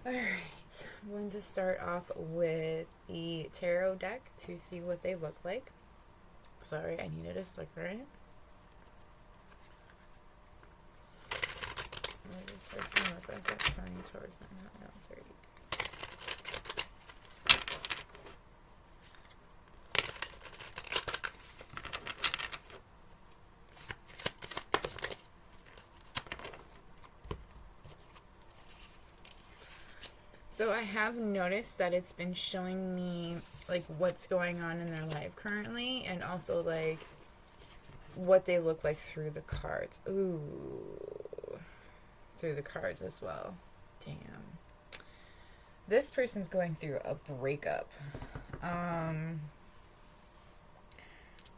Alright, I'm going to start off with the tarot deck to see what they look like. Sorry, I needed a sticker in it. What does this person look like? That's turning towards them. No, 30. So I have noticed that it's been showing me like what's going on in their life currently, and also like what they look like through the cards. Ooh, through the cards as well. Damn. This person's going through a breakup.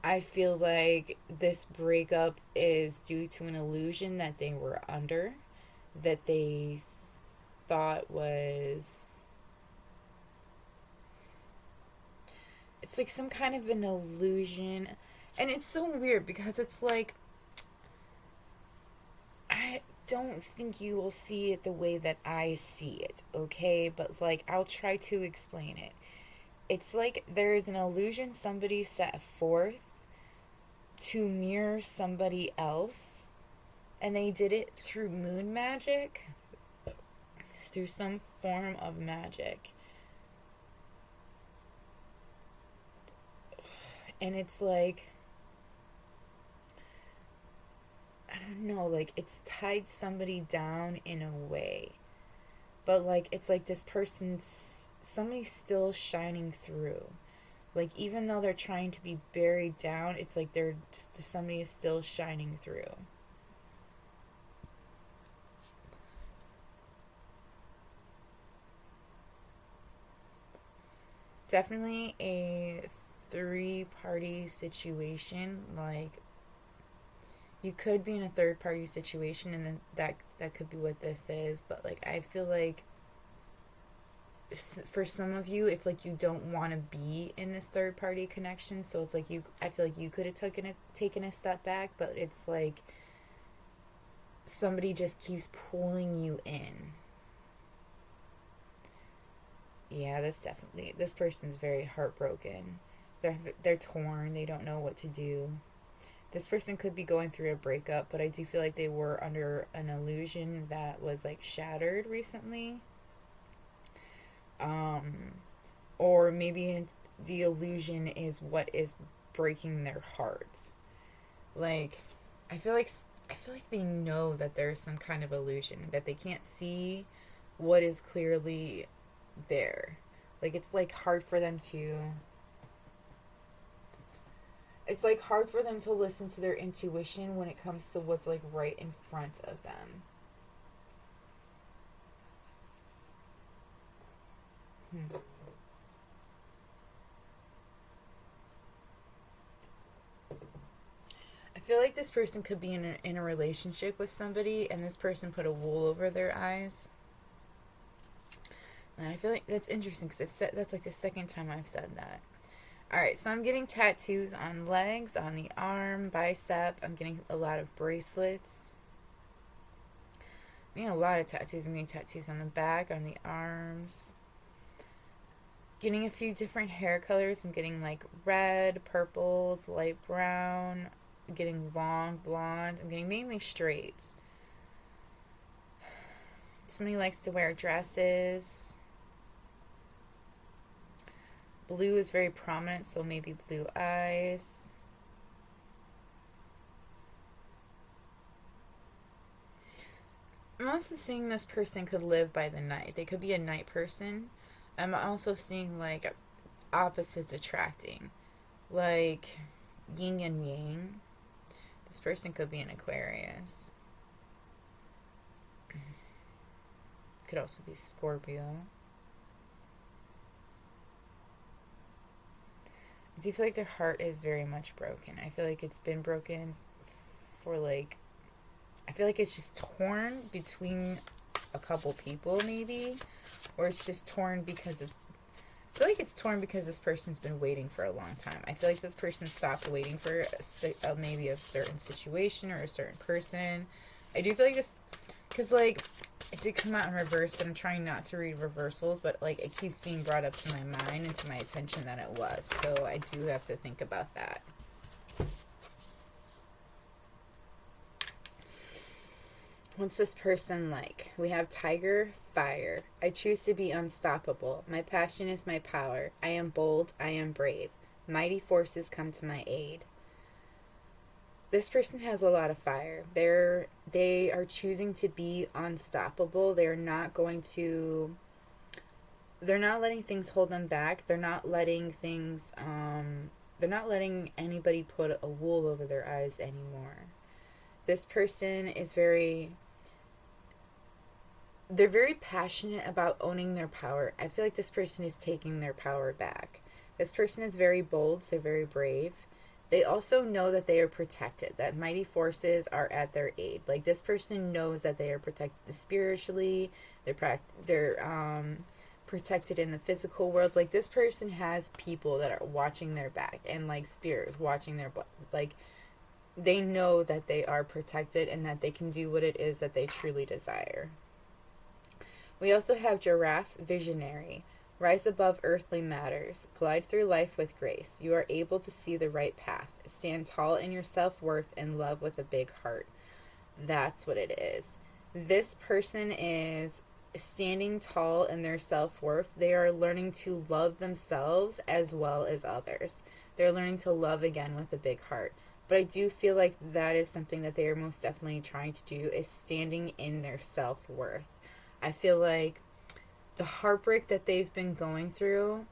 I feel like this breakup is due to an illusion that they were under, that they thought was, it's like some kind of an illusion. And it's so weird because it's like, I don't think you will see it the way that I see it, okay? But like, I'll try to explain it. It's like there is an illusion somebody set forth to mirror somebody else, and they did it through moon magic, through some form of magic. And it's like, I don't know, like it's tied somebody down in a way. But like it's like this person's, somebody's still shining through. Like even though they're trying to be buried down, it's like they're just, somebody is still shining through. Definitely a 3-party situation. Like you could be in a 3rd-party situation, and then that could be what this is. But like I feel like for some of you, it's like you don't want to be in this 3rd-party connection. So it's like I feel like you could have taken a step back, but it's like somebody just keeps pulling you in. Yeah, this person's very heartbroken. They're torn. They don't know what to do. This person could be going through a breakup, but I do feel like they were under an illusion that was like shattered recently. Or maybe the illusion is what is breaking their hearts. Like, I feel like they know that there's some kind of illusion, that they can't see what is clearly there. Like it's like hard for them to listen to their intuition when it comes to what's like right in front of them. I feel like this person could be in a relationship with somebody, and this person put a wool over their eyes. And I feel like that's interesting because that's like the second time I've said that. Alright, so I'm getting tattoos on legs, on the arm, bicep. I'm getting a lot of bracelets. I'm getting a lot of tattoos. I'm getting tattoos on the back, on the arms. Getting a few different hair colors. I'm getting like red, purples, light brown. I'm getting long, blonde. I'm getting mainly straights. Somebody likes to wear dresses. Blue is very prominent, so maybe blue eyes. I'm also seeing this person could live by the night. They could be a night person. I'm also seeing like opposites attracting, like yin and yang. This person could be an Aquarius. Could also be Scorpio. I do feel like their heart is very much broken. I feel like it's been broken for like, I feel like it's just torn between a couple people maybe, or it's just torn because of, I feel like it's torn because this person's been waiting for a long time. I feel like this person stopped waiting for maybe a certain situation or a certain person. I do feel like this, because like it did come out in reverse, but I'm trying not to read reversals, but like it keeps being brought up to my mind and to my attention that it was. So I do have to think about that. What's this person like? We have Tiger, Fire. I choose to be unstoppable. My passion is my power. I am bold. I am brave. Mighty forces come to my aid. This person has a lot of fire. They are choosing to be unstoppable. They're not letting things hold them back. They're not letting anybody put a wool over their eyes anymore. This person is they're very passionate about owning their power. I feel like this person is taking their power back. This person is very bold. They're very brave. They also know that they are protected, that mighty forces are at their aid. Like, this person knows that they are protected spiritually. They're protected in the physical world. Like, this person has people that are watching their back, and like spirits watching their, like, they know that they are protected and that they can do what it is that they truly desire. We also have Giraffe, Visionary. Rise above earthly matters. Glide through life with grace. You are able to see the right path. Stand tall in your self-worth and love with a big heart. That's what it is. This person is standing tall in their self-worth. They are learning to love themselves as well as others. They're learning to love again with a big heart. But I do feel like that is something that they are most definitely trying to do, is standing in their self-worth. I feel like the heartbreak that they've been going through,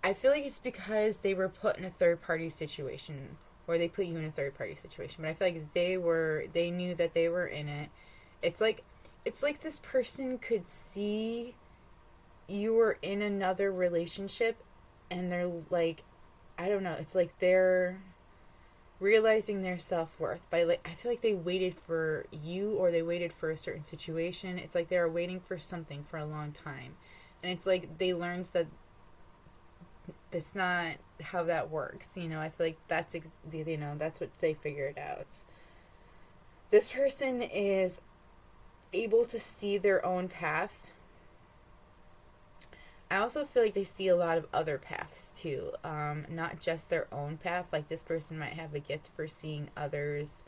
I feel like it's because they were put in a third-party situation, or they put you in a third-party situation. But I feel like they knew that they were in it. It's like this person could see you were in another relationship, and they're like, I don't know, it's like they're realizing their self-worth by, like, I feel like they waited for you, or they waited for a certain situation. It's like they were waiting for something for a long time, and it's like they learned that that's not how that works. I feel like that's that's what they figured out. This person is able to see their own path. I also feel like they see a lot of other paths too, not just their own path. Like, this person might have a gift for seeing others'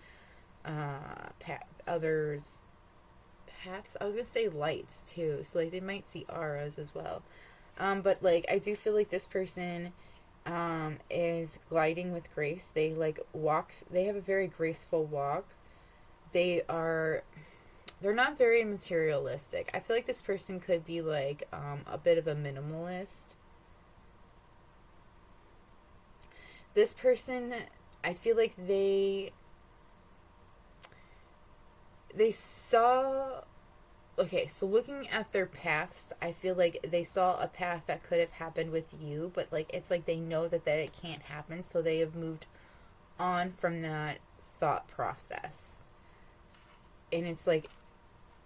paths. I was gonna say lights too, so like they might see auras as well. But like, I do feel like this person is gliding with grace. They like walk. They have a very graceful walk. They're not very materialistic. I feel like this person could be like a bit of a minimalist. This person, I feel like they saw, okay, so looking at their paths, I feel like they saw a path that could have happened with you, but like it's like they know that it can't happen, so they have moved on from that thought process. And it's like,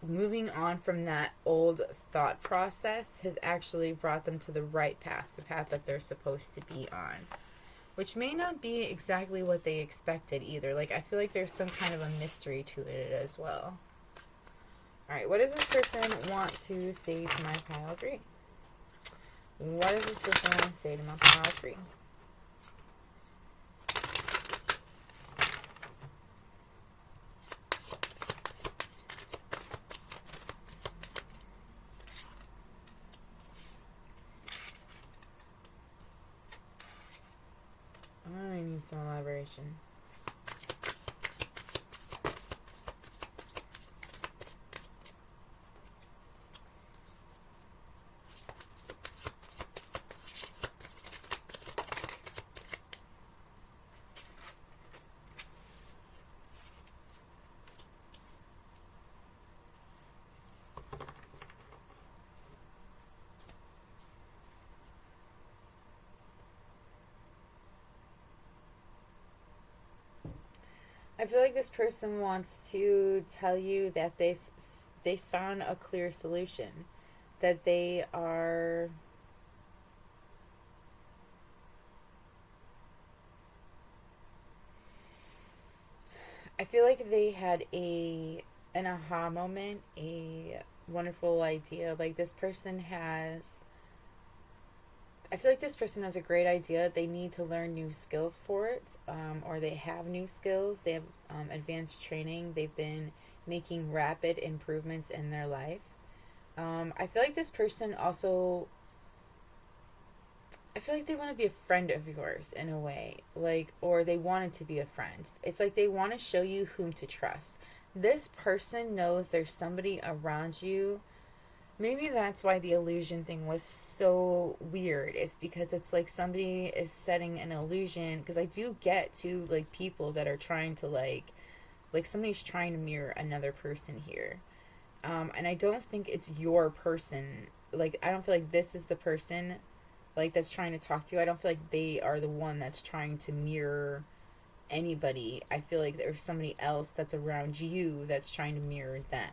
moving on from that old thought process has actually brought them to the right path, the path that they're supposed to be on, which may not be exactly what they expected either. Like, I feel like there's some kind of a mystery to it as well. Alright, what does this person want to say to my pile 3? What does this person want to say to my pile 3? I need some elaboration. I feel like this person wants to tell you that they found a clear solution, that they are I feel like they had an aha moment, a wonderful idea. Like this person has I feel like this person has a great idea. They need to learn new skills for it, or they have new skills. They have advanced training. They've been making rapid improvements in their life. I feel like this person also, I feel like they want to be a friend of yours in a way, like, or they wanted to be a friend. It's like they want to show you whom to trust. This person knows there's somebody around you. Maybe that's why the illusion thing was so weird. It's because it's like somebody is setting an illusion. Because I do get to like people that are trying to like somebody's trying to mirror another person here. And I don't think it's your person. Like I don't feel like this is the person like that's trying to talk to you. I don't feel like they are the one that's trying to mirror anybody. I feel like there's somebody else that's around you that's trying to mirror them.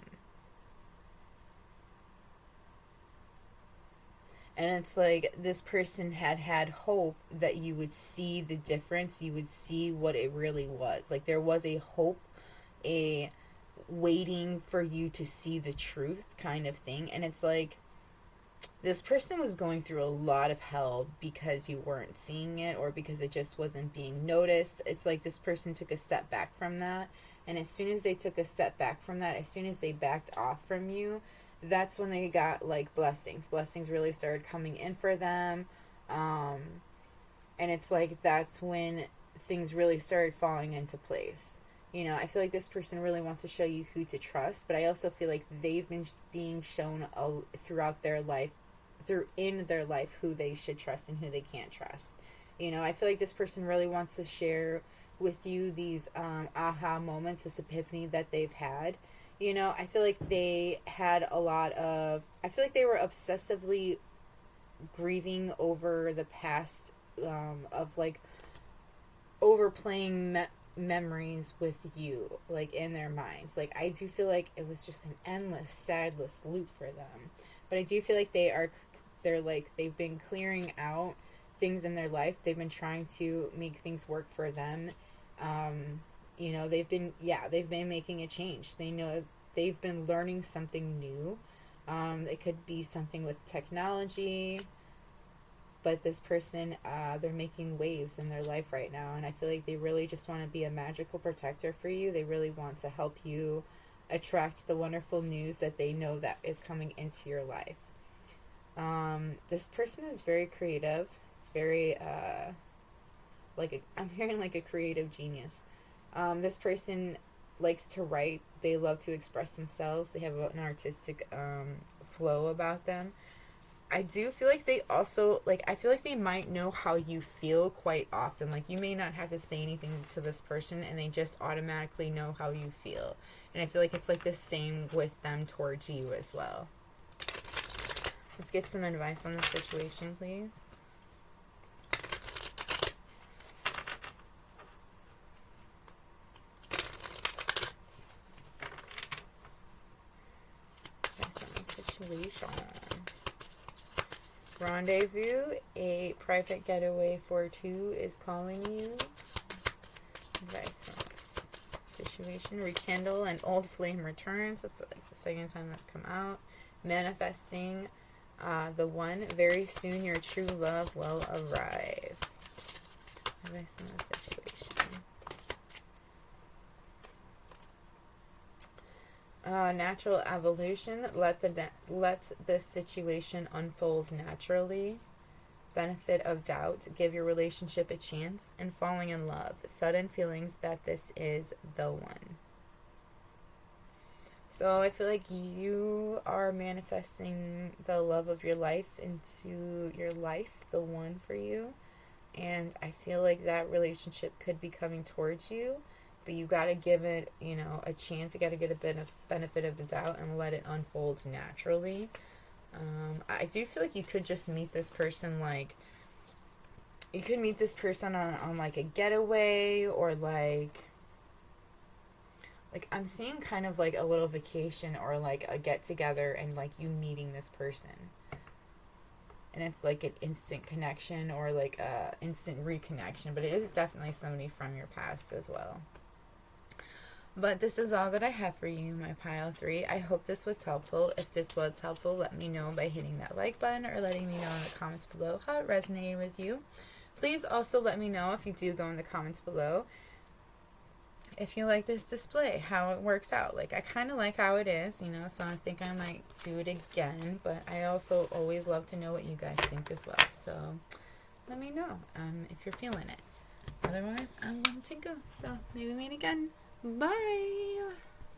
And it's like this person had hope that you would see the difference, you would see what it really was. Like there was a hope, a waiting for you to see the truth kind of thing. And it's like this person was going through a lot of hell because you weren't seeing it or because it just wasn't being noticed. It's like this person took a step back from that. And as soon as they took a step back from that, as soon as they backed off from you, that's when they got like blessings. Blessings really started coming in for them. Um, and it's like that's when things really started falling into place. You know, I feel like this person really wants to show you who to trust, but I also feel like they've been being shown throughout their life, through in their life, who they should trust and who they can't trust. You know, I feel like this person really wants to share with you these aha moments, this epiphany that they've had. You know, I feel like they had a lot of, I feel like they were obsessively grieving over the past, of like overplaying memories with you, like in their minds. Like I do feel like it was just an endless sadless loop for them, but I do feel like they're like they've been clearing out things in their life. They've been trying to make things work for them. You know, they've been making a change. They know they've been learning something new. It could be something with technology, but this person, they're making waves in their life right now, and I feel like they really just want to be a magical protector for you. They really want to help you attract the wonderful news that they know that is coming into your life. This person is very creative, very I'm hearing like a creative genius. This person likes to write. They love to express themselves. They have an artistic flow about them. I do feel like they also, like, I feel like they might know how you feel quite often. Like, you may not have to say anything to this person, and they just automatically know how you feel. And I feel like it's like the same with them towards you as well. Let's get some advice on the situation, please. Advice on the situation. Rendezvous, a private getaway for two is calling you. Advice from this situation. Rekindle, an old flame returns. That's like the second time that's come out. Manifesting the one. Very soon your true love will arrive. Advice on the situation. Natural evolution. Let this situation unfold naturally. Benefit of doubt. Give your relationship a chance. And falling in love. Sudden feelings that this is the one. So I feel like you are manifesting the love of your life into your life, the one for you. And I feel like that relationship could be coming towards you. But you gotta give it, you know, a chance. You gotta get a bit of benefit of the doubt and let it unfold naturally. I do feel like you could just meet this person, like, you could meet this person on like a getaway, or like I'm seeing kind of like a little vacation or like a get together, and like you meeting this person. And it's like an instant connection or like a instant reconnection, but it is definitely somebody from your past as well. But this is all that I have for you, my pile 3. I hope this was helpful. If this was helpful, let me know by hitting that like button or letting me know in the comments below how it resonated with you. Please also let me know, if you do go in the comments below, if you like this display, how it works out. Like, I kind of like how it is, you know, so I think I might do it again. But I also always love to know what you guys think as well. So let me know if you're feeling it. Otherwise, I'm going to go. So maybe meet again. Bye.